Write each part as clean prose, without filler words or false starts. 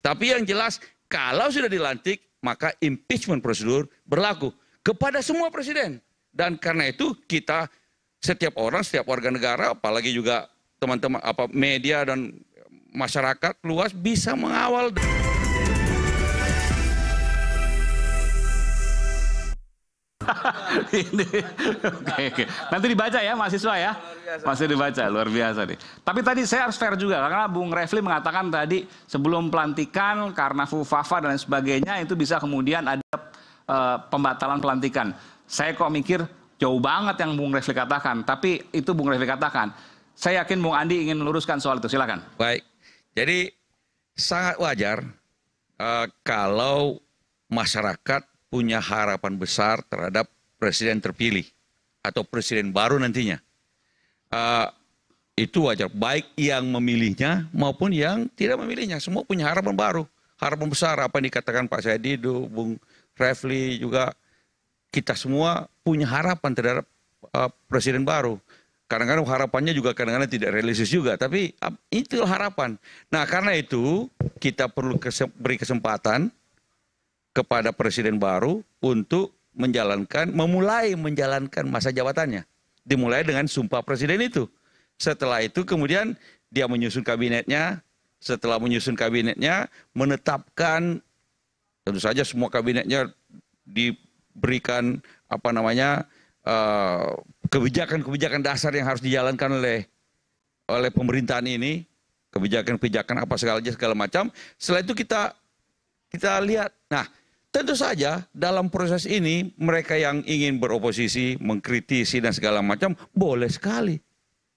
Tapi yang jelas kalau sudah dilantik maka impeachment prosedur berlaku kepada semua presiden. Dan karena itu kita setiap orang, setiap warga negara, apalagi juga teman-teman media dan masyarakat luas bisa mengawal. Oke. Nanti dibaca ya mahasiswa ya. Masih dibaca, luar biasa nih. Tapi tadi saya harus fair juga karena Bung Refli mengatakan tadi sebelum pelantikan karena fufafa dan lain sebagainya itu bisa kemudian ada pembatalan pelantikan. Saya kok mikir jauh banget yang Bung Refli katakan, tapi itu Bung Refli katakan. Saya yakin Bung Andi ingin meluruskan soal itu, silakan. Baik, jadi sangat wajar kalau masyarakat punya harapan besar terhadap presiden terpilih atau presiden baru nantinya. Itu wajar, baik yang memilihnya maupun yang tidak memilihnya. Semua punya harapan baru, harapan besar. Apa yang dikatakan Pak Saidido, Bung Refli juga, kita semua punya harapan terhadap presiden baru. Kadang-kadang harapannya juga kadang-kadang tidak realistis juga, tapi itu harapan. Nah karena itu kita perlu beri kesempatan kepada presiden baru untuk memulai menjalankan masa jabatannya. Dimulai dengan sumpah presiden itu. Setelah itu kemudian dia menyusun kabinetnya. Setelah menyusun kabinetnya, menetapkan, tentu saja semua kabinetnya diberikan kebijakan-kebijakan dasar yang harus dijalankan oleh pemerintahan ini. Kebijakan-kebijakan apa segala macam. Setelah itu kita lihat. Nah, tentu saja dalam proses ini mereka yang ingin beroposisi, mengkritisi dan segala macam boleh sekali.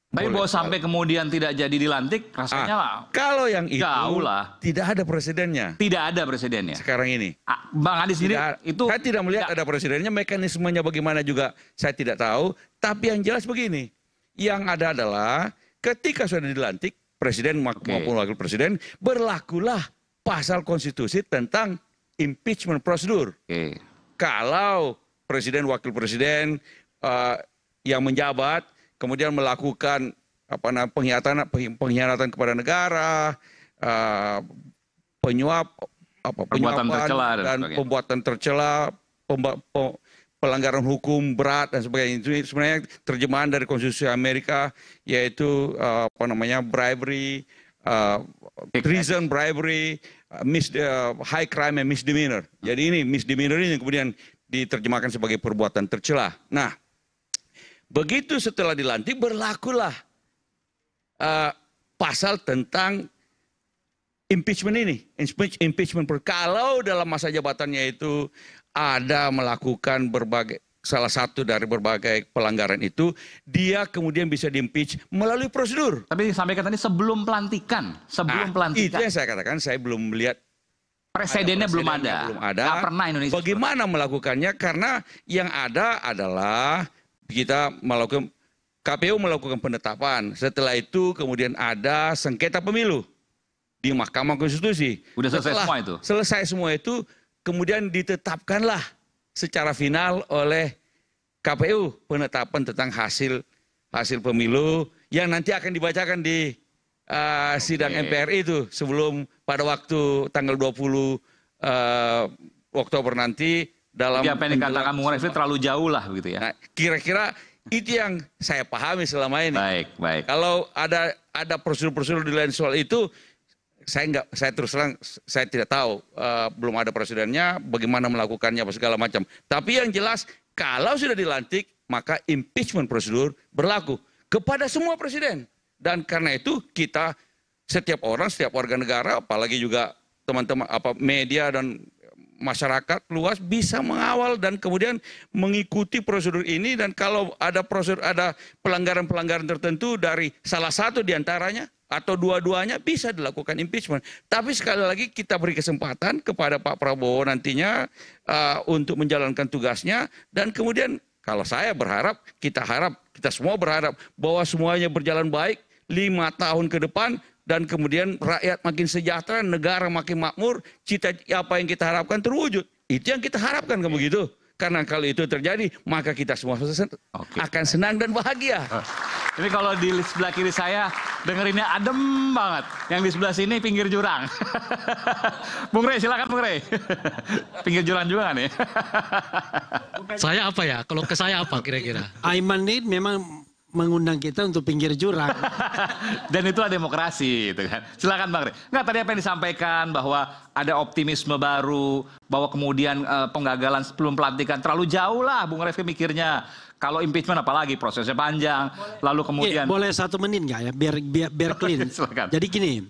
Tapi bahwa sampai kemudian tidak jadi dilantik rasanya lah. Kalau yang itu lah. Tidak ada presidennya. Tidak ada presidennya. Sekarang ini. Bang Andi sendiri itu saya tidak melihat ada presidennya, mekanismenya bagaimana juga saya tidak tahu. Tapi yang jelas begini, yang ada adalah ketika sudah dilantik presiden maupun wakil presiden, berlakulah pasal konstitusi tentang impeachment prosedur. Kalau presiden wakil presiden yang menjabat kemudian melakukan pengkhianatan kepada negara, penyuapan dan pembuatan tercela, pelanggaran hukum berat dan sebagainya. Itu sebenarnya terjemahan dari konstitusi Amerika, yaitu bribery, treason, bribery, high crime and misdemeanor. Jadi ini misdemeanor ini kemudian diterjemahkan sebagai perbuatan tercela. Nah, begitu setelah dilantik berlakulah pasal tentang impeachment ini. Impeachment. Kalau dalam masa jabatannya itu ada melakukan salah satu dari berbagai pelanggaran itu, dia kemudian bisa diimpeach melalui prosedur. Tapi sampaikan tadi sebelum pelantikan. Itu yang saya katakan, saya belum melihat. Presidennya belum ada. Nggak pernah Indonesia. Bagaimana melakukannya? Karena yang ada adalah KPU melakukan penetapan. Setelah itu kemudian ada sengketa pemilu di Mahkamah Konstitusi. Udah selesai semua itu? Selesai semua itu, kemudian ditetapkanlah secara final oleh KPU penetapan tentang hasil pemilu yang nanti akan dibacakan di sidang MPR itu sebelum pada waktu tanggal 20 Oktober nanti. Jadi apa yang dikatakan Bung Refli terlalu jauh lah begitu ya. Nah, kira-kira itu yang saya pahami selama ini. Baik. Kalau ada prosedur-prosedur di lain soal itu, saya terus terang saya tidak tahu, belum ada presidennya, bagaimana melakukannya apa segala macam. Tapi yang jelas kalau sudah dilantik maka impeachment prosedur berlaku kepada semua presiden. Dan karena itu kita setiap orang, setiap warga negara, apalagi juga teman-teman media dan masyarakat luas bisa mengawal dan kemudian mengikuti prosedur ini. Dan kalau ada pelanggaran-pelanggaran tertentu dari salah satu diantaranya atau dua-duanya bisa dilakukan impeachment. Tapi sekali lagi kita beri kesempatan kepada Pak Prabowo nantinya untuk menjalankan tugasnya. Dan kemudian kalau saya berharap, kita semua berharap bahwa semuanya berjalan baik 5 tahun ke depan. Dan kemudian rakyat makin sejahtera, negara makin makmur, cita apa yang kita harapkan terwujud. Itu yang kita harapkan kan begitu. Karena kalau itu terjadi, maka kita semua akan senang dan bahagia. Ini kalau di sebelah kiri saya dengerinnya adem banget. Yang di sebelah sini pinggir jurang. Bung Rey, silakan Bung Rey. Pinggir jurang juga kan ya? Saya apa ya? Kalau ke saya apa kira-kira? Aiman ini memang mengundang kita untuk pinggir jurang. Dan itulah demokrasi, gitu kan. Silakan Bang Rey. Enggak, tadi apa yang disampaikan bahwa ada optimisme baru, bahwa kemudian penggagalan sebelum pelantikan terlalu jauh lah Bung Refli mikirnya. Kalau impeachment apalagi prosesnya panjang, lalu kemudian... Boleh 1 menit nggak ya, biar clean. Jadi gini,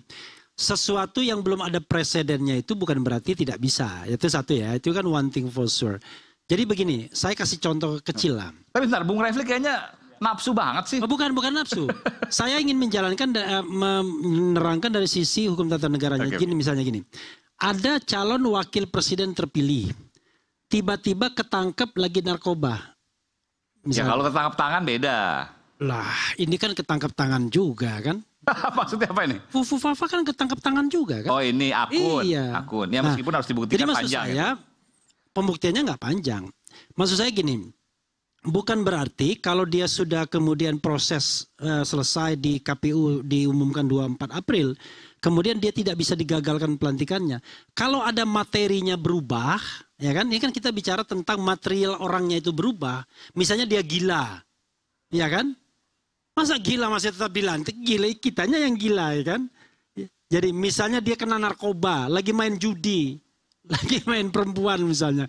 sesuatu yang belum ada presidennya itu bukan berarti tidak bisa. Itu satu ya, itu kan one thing for sure. Jadi begini, saya kasih contoh kecil lah. Tapi bentar, Bung Refli kayaknya nafsu banget sih. Bukan nafsu. Saya ingin menjalankan, menerangkan dari sisi hukum tata negaranya. Okay. Gini misalnya gini. Ada calon wakil presiden terpilih. Tiba-tiba ketangkep lagi narkoba. Ya Misalnya. kalau ketangkep tangan beda. Lah ini kan ketangkep tangan juga kan. Maksudnya apa ini? Fufafa kan ketangkep tangan juga kan. Oh ini akun. Iya. Akun. Ya meskipun harus dibuktikan panjang. Jadi maksud saya pembuktiannya nggak panjang. Maksud saya gini. Bukan berarti kalau dia sudah kemudian proses selesai di KPU diumumkan 24 April, kemudian dia tidak bisa digagalkan pelantikannya. Kalau ada materinya berubah, ya kan? Ini kan kita bicara tentang material orangnya itu berubah. Misalnya dia gila, ya kan? Masa gila masih tetap dilantik? Gila kitanya yang gila, ya kan? Jadi misalnya dia kena narkoba, lagi main judi, lagi main perempuan misalnya.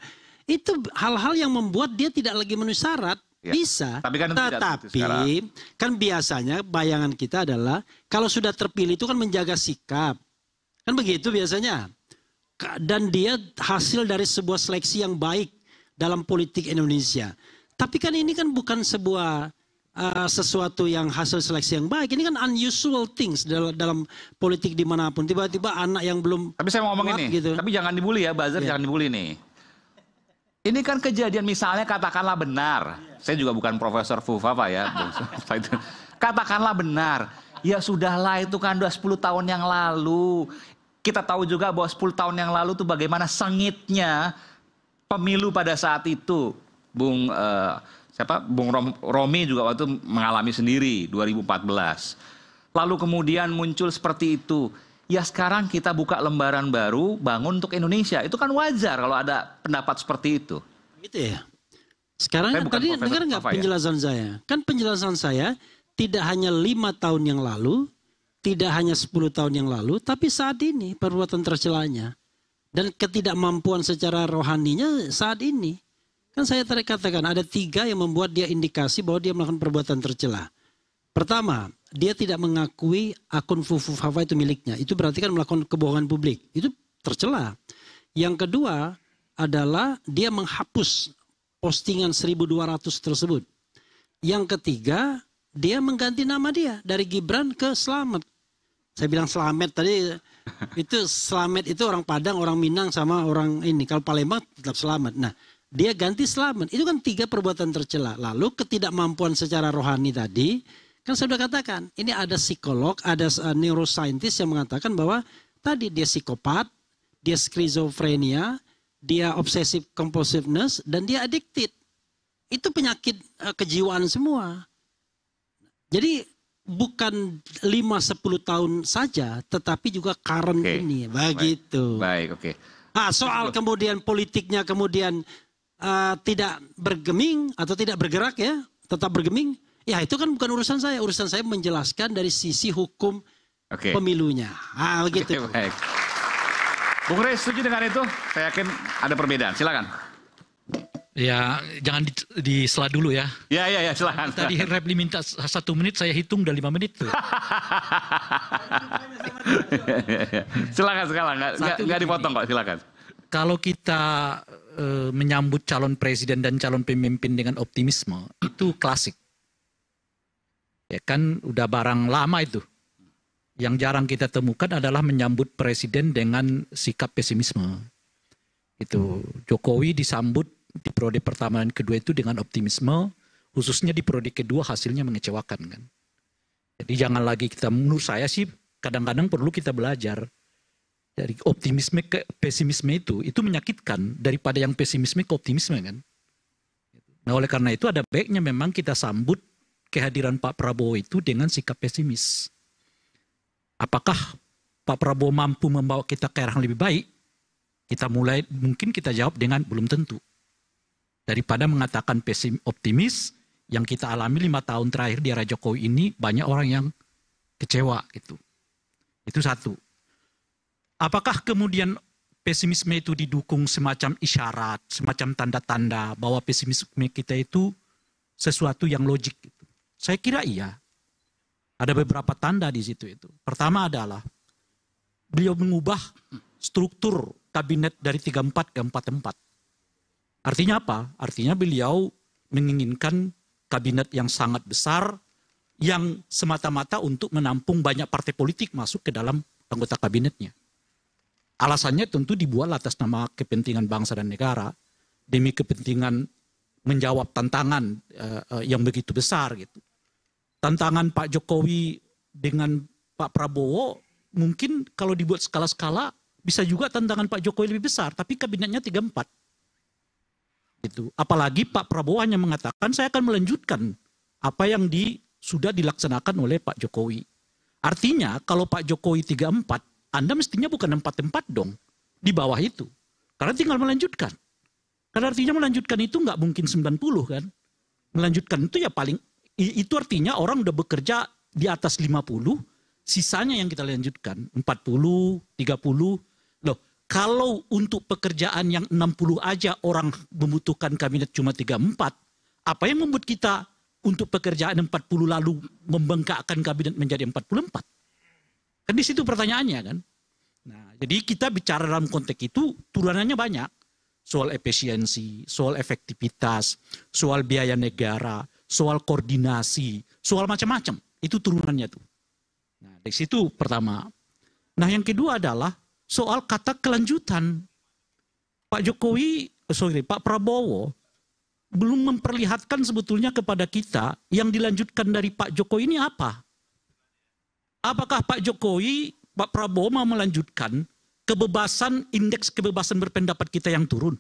Itu hal-hal yang membuat dia tidak lagi memenuhi syarat. Ya, bisa. Tapi kan biasanya bayangan kita adalah kalau sudah terpilih itu kan menjaga sikap. Kan begitu biasanya. Dan dia hasil dari sebuah seleksi yang baik dalam politik Indonesia. Tapi kan ini kan bukan sebuah sesuatu yang hasil seleksi yang baik. Ini kan unusual things dalam politik dimanapun. Tiba-tiba anak yang belum... Tapi saya mau ngomong ini. Gitu. Tapi jangan dibully ya, buzzer jangan dibully nih. Ini kan kejadian misalnya katakanlah benar. Saya juga bukan Profesor Fufafa ya. Katakanlah benar. Ya sudahlah itu kan udah 10 tahun yang lalu. Kita tahu juga bahwa 10 tahun yang lalu tuh bagaimana sengitnya pemilu pada saat itu. Bung Romi juga waktu mengalami sendiri 2014. Lalu kemudian muncul seperti itu. Ya sekarang kita buka lembaran baru, bangun untuk Indonesia. Itu kan wajar kalau ada pendapat seperti itu. Gitu ya. Sekarang kan tadi dengar nggak penjelasan saya? Kan penjelasan saya tidak hanya 5 tahun yang lalu, tidak hanya 10 tahun yang lalu, tapi saat ini perbuatan tercelanya. Dan ketidakmampuan secara rohaninya saat ini. Kan saya tadi katakan ada 3 yang membuat dia indikasi bahwa dia melakukan perbuatan tercela. Pertama, dia tidak mengakui akun Fufafa itu miliknya. Itu berarti kan melakukan kebohongan publik. Itu tercela. Yang kedua adalah dia menghapus postingan 1.200 tersebut. Yang ketiga, dia mengganti nama dia dari Gibran ke Slamet. Saya bilang Slamet tadi, itu Slamet itu orang Padang, orang Minang sama orang ini. Kalau Palembang tetap Slamet. Nah, dia ganti Slamet. Itu kan 3 perbuatan tercela. Lalu ketidakmampuan secara rohani tadi, kan saya sudah katakan, ini ada psikolog, ada neuroscientist yang mengatakan bahwa tadi dia psikopat, dia skizofrenia, dia obsessive compulsiveness, dan dia addicted. Itu penyakit kejiwaan semua. Jadi bukan 5-10 tahun saja, tetapi juga current ini. Begitu. Baik, oke. Nah, soal kemudian politiknya kemudian tidak bergeming atau tidak bergerak ya, tetap bergeming. Ya itu kan bukan urusan saya. Urusan saya menjelaskan dari sisi hukum pemilunya. Ah, begitu. Baik. Bung Rey setuju dengan itu? Saya yakin ada perbedaan. Silakan. Ya jangan disela dulu ya. Ya silakan. Tadi Refli minta 1 menit, saya hitung udah 5 menit tuh. Silakan. Nggak dipotong kok. Silakan. Kalau kita menyambut calon presiden dan calon pemimpin dengan optimisme, itu klasik. Ya kan udah barang lama itu. Yang jarang kita temukan adalah menyambut presiden dengan sikap pesimisme. Itu Jokowi disambut di periode pertama dan kedua itu dengan optimisme, khususnya di periode kedua hasilnya mengecewakan kan. Jadi jangan lagi kita, menurut saya sih kadang-kadang perlu kita belajar dari optimisme ke pesimisme itu menyakitkan daripada yang pesimisme ke optimisme kan. Nah oleh karena itu ada baiknya memang kita sambut kehadiran Pak Prabowo itu dengan sikap pesimis. Apakah Pak Prabowo mampu membawa kita ke arah yang lebih baik? Mungkin kita jawab dengan belum tentu. Daripada mengatakan optimis, yang kita alami 5 tahun terakhir di era Jokowi ini banyak orang yang kecewa gitu. Itu satu. Apakah kemudian pesimisme itu didukung semacam isyarat, semacam tanda-tanda bahwa pesimisme kita itu sesuatu yang logik gitu. Saya kira iya. Ada beberapa tanda di situ itu. Pertama adalah beliau mengubah struktur kabinet dari 34 ke 44. Artinya apa? Artinya beliau menginginkan kabinet yang sangat besar yang semata-mata untuk menampung banyak partai politik masuk ke dalam anggota kabinetnya. Alasannya tentu dibuat atas nama kepentingan bangsa dan negara demi kepentingan menjawab tantangan yang begitu besar gitu. Tantangan Pak Jokowi dengan Pak Prabowo mungkin kalau dibuat skala-skala bisa juga tantangan Pak Jokowi lebih besar, tapi kabinetnya 34. Gitu. Apalagi Pak Prabowo hanya mengatakan saya akan melanjutkan apa yang sudah dilaksanakan oleh Pak Jokowi. Artinya kalau Pak Jokowi 34, Anda mestinya bukan 44 dong, di bawah itu. Karena tinggal melanjutkan. Karena artinya melanjutkan itu nggak mungkin 90 kan. Melanjutkan itu ya paling, itu artinya orang udah bekerja di atas 50, sisanya yang kita lanjutkan. 40, 30, loh. Kalau untuk pekerjaan yang 60 aja orang membutuhkan kabinet cuma 34, apa yang membuat kita untuk pekerjaan 40 lalu membengkakkan kabinet menjadi 44? Kan di situ pertanyaannya kan. Nah, jadi kita bicara dalam konteks itu turunannya banyak. Soal efisiensi, soal efektivitas, soal biaya negara, soal koordinasi, soal macam-macam. Itu turunannya tuh. Nah, dari situ pertama. Nah, yang kedua adalah soal kata kelanjutan. Pak Prabowo belum memperlihatkan sebetulnya kepada kita yang dilanjutkan dari Pak Jokowi ini apa. Apakah Pak Prabowo mau melanjutkan indeks kebebasan berpendapat kita yang turun?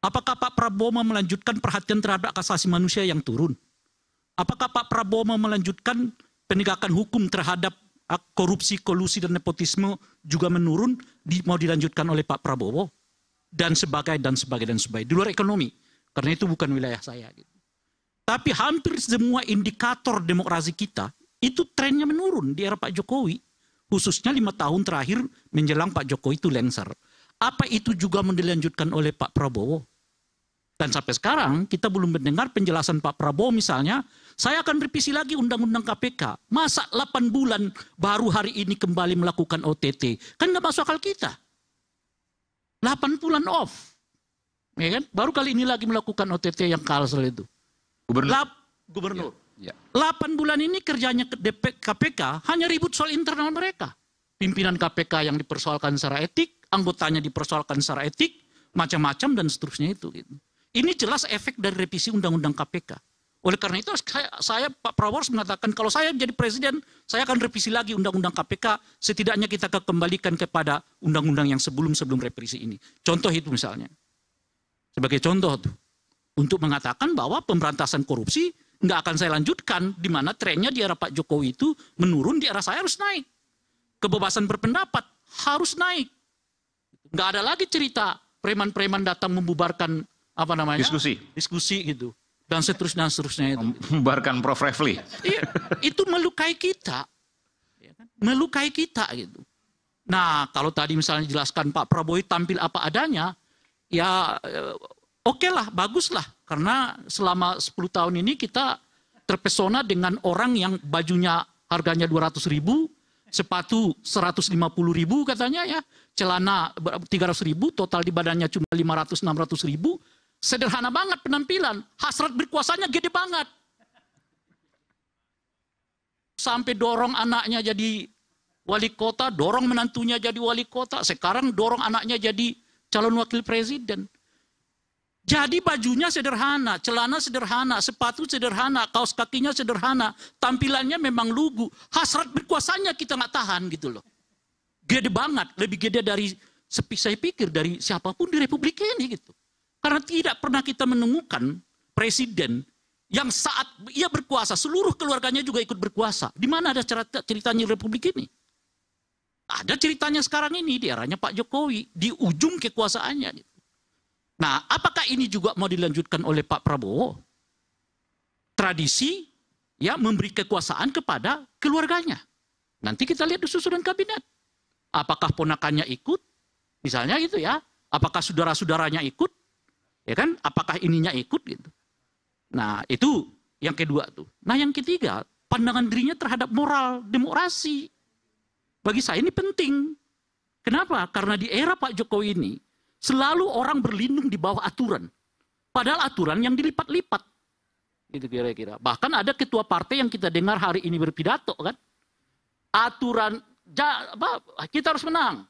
Apakah Pak Prabowo mau melanjutkan perhatian terhadap hak asasi manusia yang turun? Apakah Pak Prabowo mau melanjutkan penegakan hukum terhadap korupsi, kolusi, dan nepotisme juga menurun, mau dilanjutkan oleh Pak Prabowo? Dan sebagainya. Di luar ekonomi. Karena itu bukan wilayah saya. Gitu. Tapi hampir semua indikator demokrasi kita, itu trennya menurun di era Pak Jokowi. Khususnya 5 tahun terakhir menjelang Pak Jokowi itu lengser. Apa itu juga mau dilanjutkan oleh Pak Prabowo? Dan sampai sekarang kita belum mendengar penjelasan Pak Prabowo misalnya, saya akan revisi lagi undang-undang KPK. Masa 8 bulan baru hari ini kembali melakukan OTT? Kan nggak masuk akal kita. 8 bulan off. Ya kan? Baru kali ini lagi melakukan OTT yang kalsel itu. Gubernur. Ya. 8 bulan ini kerjanya KPK hanya ribut soal internal mereka. Pimpinan KPK yang dipersoalkan secara etik, anggotanya dipersoalkan secara etik, macam-macam dan seterusnya itu. Gitu. Ini jelas efek dari revisi undang-undang KPK. Oleh karena itu saya Pak Prabowo harus mengatakan kalau saya jadi presiden, saya akan revisi lagi undang-undang KPK, setidaknya kita akan kembalikan kepada undang-undang yang sebelum revisi ini. Contoh itu misalnya. Sebagai contoh tuh. Untuk mengatakan bahwa pemberantasan korupsi nggak akan saya lanjutkan, di mana trennya di era Pak Jokowi itu menurun, di era saya harus naik. Kebebasan berpendapat harus naik. Nggak ada lagi cerita preman-preman datang membubarkan diskusi gitu, dan seterusnya itu. Membubarkan Prof. Refli. Iya, itu melukai kita, melukai kita gitu. Nah, kalau tadi misalnya jelaskan Pak Prabowo tampil apa adanya, ya oke lah, bagus lah. Karena selama 10 tahun ini kita terpesona dengan orang yang bajunya harganya 200.000, sepatu 150.000 katanya ya, celana 300.000, total di badannya cuma 500-600.000. Sederhana banget penampilan, hasrat berkuasanya gede banget. Sampai dorong anaknya jadi wali kota, dorong menantunya jadi wali kota, sekarang dorong anaknya jadi calon wakil presiden. Jadi bajunya sederhana, celana sederhana, sepatu sederhana, kaos kakinya sederhana, tampilannya memang lugu. Hasrat berkuasanya kita nggak tahan gitu loh. Gede banget, lebih gede dari, saya pikir dari siapapun di Republik ini gitu. Karena tidak pernah kita menemukan presiden yang saat ia berkuasa, seluruh keluarganya juga ikut berkuasa. Di mana ada ceritanya Republik ini? Ada ceritanya sekarang ini di eranya Pak Jokowi, di ujung kekuasaannya. Nah, apakah ini juga mau dilanjutkan oleh Pak Prabowo? Tradisi ya memberi kekuasaan kepada keluarganya. Nanti kita lihat di susunan kabinet. Apakah ponakannya ikut? Misalnya gitu ya. Apakah saudara-saudaranya ikut? Ya kan? Apakah ininya ikut gitu? Nah, itu yang kedua tuh. Nah, yang ketiga, pandangan dirinya terhadap moral demokrasi. Bagi saya ini penting. Kenapa? Karena di era Pak Jokowi ini selalu orang berlindung di bawah aturan. Padahal aturan yang dilipat-lipat. Gitu kira-kira. Bahkan ada ketua partai yang kita dengar hari ini berpidato kan. Aturan, kita harus menang.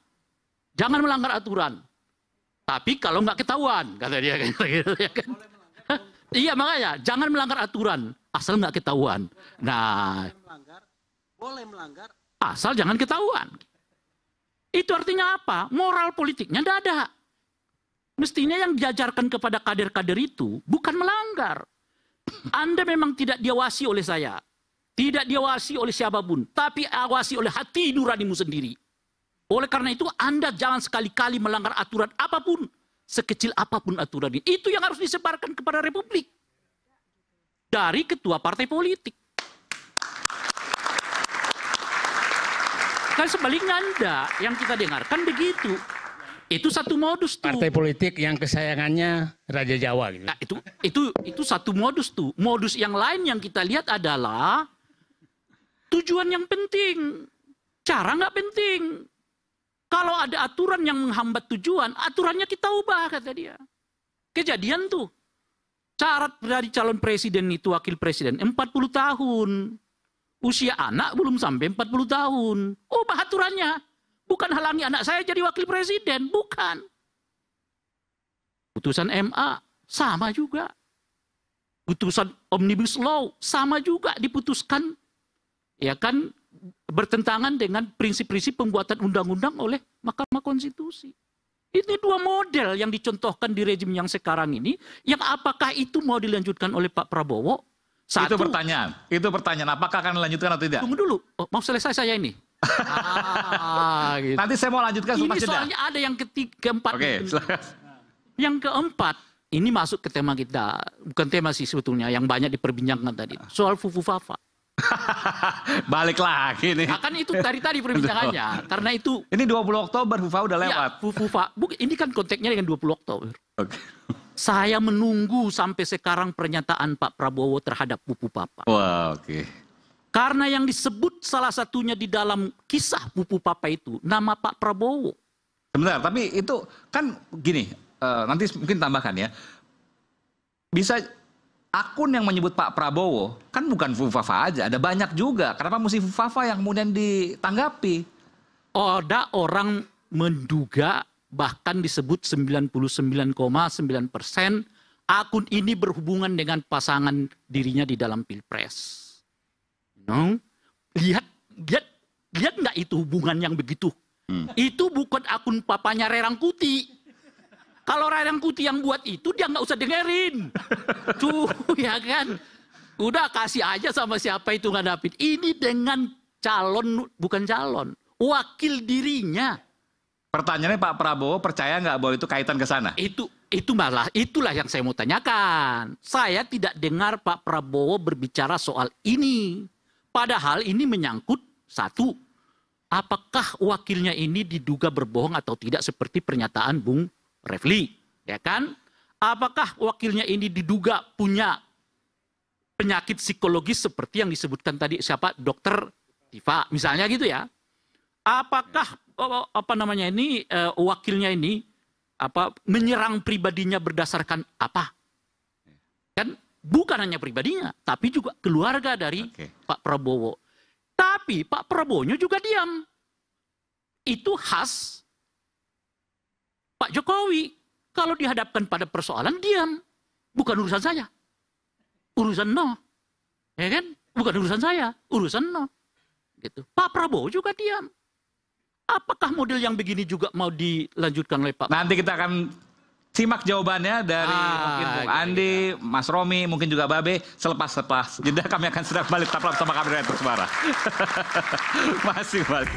Jangan melanggar aturan. Tapi kalau nggak ketahuan, kata dia. Kan? Iya makanya, jangan melanggar aturan, asal nggak ketahuan. Nah, boleh melanggar, asal jangan ketahuan. Itu artinya apa? Moral politiknya tidak ada. Mestinya yang diajarkan kepada kader-kader itu bukan melanggar. Anda memang tidak diawasi oleh saya. Tidak diawasi oleh siapapun. Tapi awasi oleh hati nuranimu sendiri. Oleh karena itu Anda jangan sekali-kali melanggar aturan apapun. Sekecil apapun aturan ini. Itu yang harus disebarkan kepada Republik. Dari ketua partai politik. Kan sebaliknya Anda yang kita dengarkan begitu. Itu satu modus tuh. Partai politik yang kesayangannya Raja Jawa gitu. Nah, itu satu modus tuh. Modus yang lain yang kita lihat adalah tujuan yang penting. Cara nggak penting. Kalau ada aturan yang menghambat tujuan, aturannya kita ubah, kata dia. Kejadian tuh. Syarat dari calon presiden itu wakil presiden 40 tahun. Usia anak belum sampai 40 tahun. Ubah aturannya. Bukan halangi anak saya jadi wakil presiden. Bukan. Putusan MA sama juga. Putusan Omnibus Law sama juga diputuskan. Ya kan, bertentangan dengan prinsip-prinsip pembuatan undang-undang oleh Mahkamah Konstitusi. Ini dua model yang dicontohkan di rejim yang sekarang ini, yang apakah itu mau dilanjutkan oleh Pak Prabowo? Itu pertanyaan. Apakah akan dilanjutkan atau tidak? Tunggu dulu, mau selesai saya ini. Gitu. Nanti saya mau lanjutkan ini soalnya ada yang keempat. Oke, silakan. Yang keempat, ini masuk ke tema kita. Bukan tema sih sebetulnya, yang banyak diperbincangkan tadi. Soal Fufufafa. Balik lagi nih. Akan itu tadi perbincangannya. Karena itu. Ini 20 Oktober Fufa udah lewat. Ya, Fufufa. Ini kan konteksnya dengan 20 Oktober. Oke. Saya menunggu sampai sekarang pernyataan Pak Prabowo terhadap Fufufafa. Wah, oke. Karena yang disebut salah satunya di dalam kisah Fufufafa itu nama Pak Prabowo. Sebentar, tapi itu kan gini, nanti mungkin tambahkan ya. Bisa akun yang menyebut Pak Prabowo kan bukan Fufafa aja, ada banyak juga. Kenapa mesti Fufafa yang kemudian ditanggapi? Ada orang menduga, bahkan disebut 99,9% akun ini berhubungan dengan pasangan dirinya di dalam Pilpres. No? Lihat nggak itu hubungan yang begitu? Itu bukan akun papanya Rerangkuti. Kalau Rerangkuti yang buat itu dia nggak usah dengerin. Tuh ya kan. Udah kasih aja sama siapa itu ngadapin. Ini dengan bukan calon, wakil dirinya. Pertanyaannya Pak Prabowo percaya nggak bahwa itu kaitan ke sana? Itulah yang saya mau tanyakan. Saya tidak dengar Pak Prabowo berbicara soal ini. Padahal ini menyangkut satu, apakah wakilnya ini diduga berbohong atau tidak seperti pernyataan Bung Refli, ya kan? Apakah wakilnya ini diduga punya penyakit psikologis seperti yang disebutkan tadi siapa Dokter Tifa, misalnya gitu ya? Apakah wakilnya ini menyerang pribadinya berdasarkan apa? Kan bukan hanya pribadinya, tapi juga keluarga dari Pak Prabowo. Tapi Pak Prabowo-nya juga diam. Itu khas Pak Jokowi. Kalau dihadapkan pada persoalan, diam. Bukan urusan saya. Urusan no. Ya kan? Bukan urusan saya. Urusan no. Gitu. Pak Prabowo juga diam. Apakah model yang begini juga mau dilanjutkan oleh Pak? Nanti kita akan simak jawabannya dari mungkin Bung Andi, Mas Romi, mungkin juga Babe selepas jeda kami akan segera balik tetaplah bersama kami dari Tersuara. Masih balik.